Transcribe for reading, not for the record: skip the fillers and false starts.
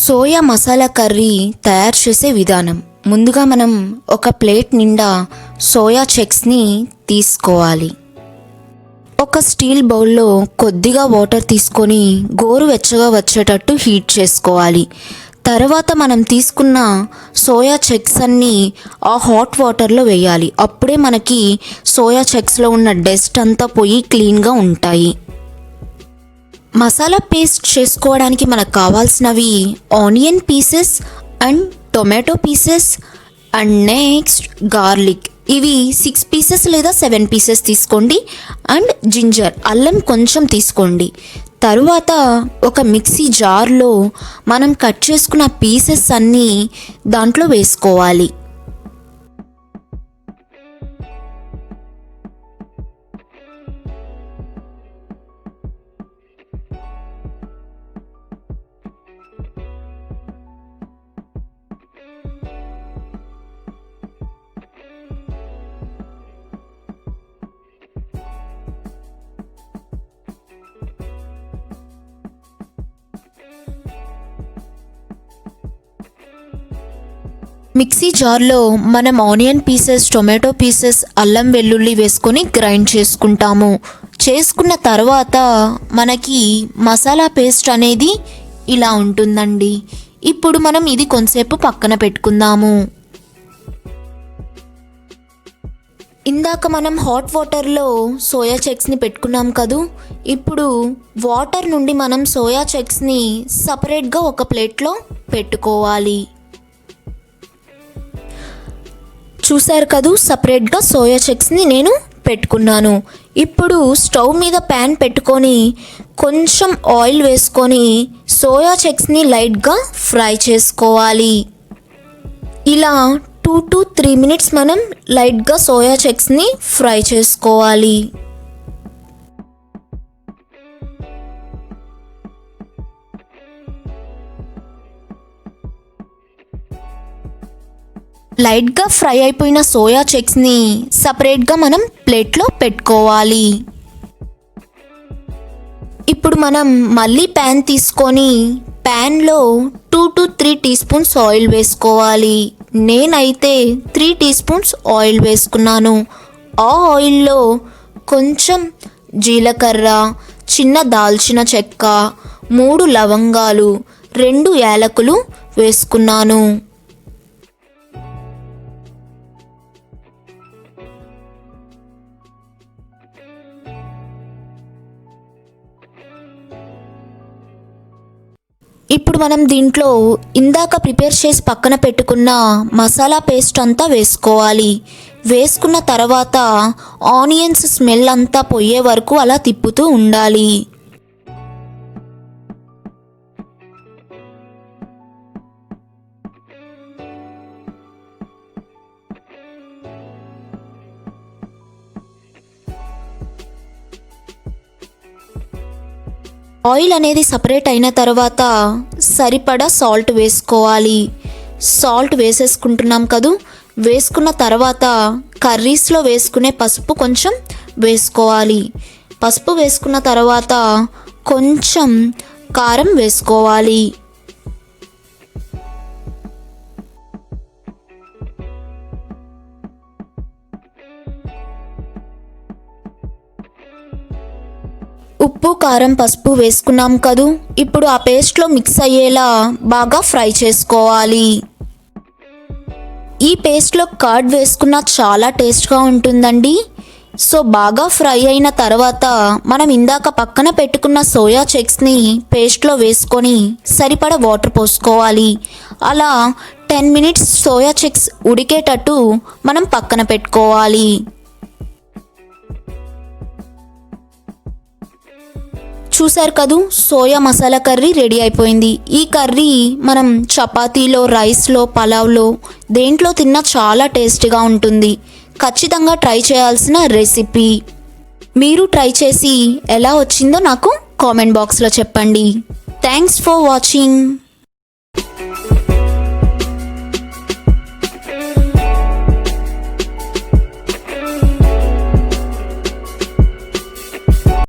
Soya masala curry తయారు చేసే విధానం. ముందుగా మనం ఒక ప్లేట్ నిండా సోయా చంక్స్ని తీసుకోవాలి. ఒక స్టీల్ బౌల్లో కొద్దిగా వాటర్ తీసుకొని గోరువెచ్చగా వచ్చేటట్టు హీట్ చేసుకోవాలి. తర్వాత మనం తీసుకున్న సోయా చంక్స్ అన్నీ ఆ హాట్ వాటర్లో వేయాలి. అప్పుడే మనకి సోయా చంక్స్లో ఉన్న డస్ట్ అంతా పోయి క్లీన్గా ఉంటాయి. మసాలా పేస్ట్ చేసుకోవడానికి మనకు కావాల్సినవి onion pieces and tomato pieces and next garlic. ఇవి 6 పీసెస్ లేదా 7 పీసెస్ తీసుకోండి. అండ్ జింజర్, అల్లం కొంచెం తీసుకోండి. తరువాత ఒక మిక్సీ జార్లో మనం కట్ చేసుకున్న పీసెస్ అన్నీ దాంట్లో వేసుకోవాలి. మిక్సీ జార్లో మనం ఆనియన్ పీసెస్, టొమాటో పీసెస్, అల్లం వెల్లుల్లి వేసుకొని గ్రైండ్ చేసుకుంటాము. చేసుకున్న తర్వాత మనకి మసాలా పేస్ట్ అనేది ఇలా ఉంటుందండి. ఇప్పుడు మనం ఇది కొంచెంసేపు పక్కన పెట్టుకుందాము. ఇందాక మనం హాట్ వాటర్లో సోయా చంక్స్ని పెట్టుకున్నాం కదూ. ఇప్పుడు వాటర్ నుండి మనం సోయా చంక్స్ని సపరేట్గా ఒక ప్లేట్లో పెట్టుకోవాలి. చూసారు కదూ, సపరేట్గా సోయా చంక్స్ని నేను పెట్టుకున్నాను. ఇప్పుడు స్టవ్ మీద ప్యాన్ పెట్టుకొని కొంచెం ఆయిల్ వేసుకొని సోయా చంక్స్ని లైట్గా ఫ్రై చేసుకోవాలి. ఇలా 2 to 3 minutes మనం లైట్గా సోయా చంక్స్ని ఫ్రై చేసుకోవాలి. లైట్గా ఫ్రై అయిపోయిన సోయా చంక్స్ని సపరేట్గా మనం ప్లేట్లో పెట్టుకోవాలి. ఇప్పుడు మనం మళ్ళీ ప్యాన్ తీసుకొని ప్యాన్లో 2 to 3 teaspoons ఆయిల్ వేసుకోవాలి. నేనైతే 3 teaspoons ఆయిల్ వేసుకున్నాను. ఆ ఆయిల్లో కొంచెం జీలకర్ర, చిన్న దాల్చిన చెక్క, 3 లవంగాలు, 2 యాలకులు వేసుకున్నాను. ఇప్పుడు మనం దీంట్లో ఇందాక ప్రిపేర్ చేసి పక్కన పెట్టుకున్న మసాలా పేస్ట్ అంతా వేసుకోవాలి. వేసుకున్న తర్వాత ఆనియన్స్ స్మెల్ అంతా పోయే వరకు అలా తిప్పుతూ ఉండాలి. ఆయిల్ అనేది సపరేట్ అయిన తర్వాత సరిపడా సాల్ట్ వేసుకోవాలి. సాల్ట్ వేసేసుకుంటున్నాం కదూ. వేసుకున్న తర్వాత కర్రీస్లో వేసుకునే పసుపు కొంచెం వేసుకోవాలి. పసుపు వేసుకున్న తర్వాత కొంచెం కారం వేసుకోవాలి. ఉప్పు, కారం, పసుపు వేసుకున్నాం కదూ. ఇప్పుడు ఆ పేస్ట్లో మిక్స్ అయ్యేలా బాగా ఫ్రై చేసుకోవాలి. ఈ పేస్ట్లో కర్డ్ వేసుకున్న చాలా టేస్ట్గా ఉంటుందండి. సో బాగా ఫ్రై అయిన తర్వాత మనం ఇందాక పక్కన పెట్టుకున్న సోయా చంక్స్ని పేస్ట్లో వేసుకొని సరిపడా వాటర్ పోసుకోవాలి. అలా 10 minutes సోయా చంక్స్ ఉడికేటట్టు మనం పక్కన పెట్టుకోవాలి. చూసారు కదూ, సోయా మసాలా కర్రీ రెడీ అయిపోయింది. ఈ కర్రీ మనం చపాతీలో, రైస్లో, పలావ్లో దేంట్లో తిన్నా చాలా టేస్టీగా ఉంటుంది. ఖచ్చితంగా ట్రై చేయాల్సిన రెసిపీ. మీరు ట్రై చేసి ఎలా వచ్చిందో నాకు కామెంట్ బాక్స్లో చెప్పండి. Thanks for watching.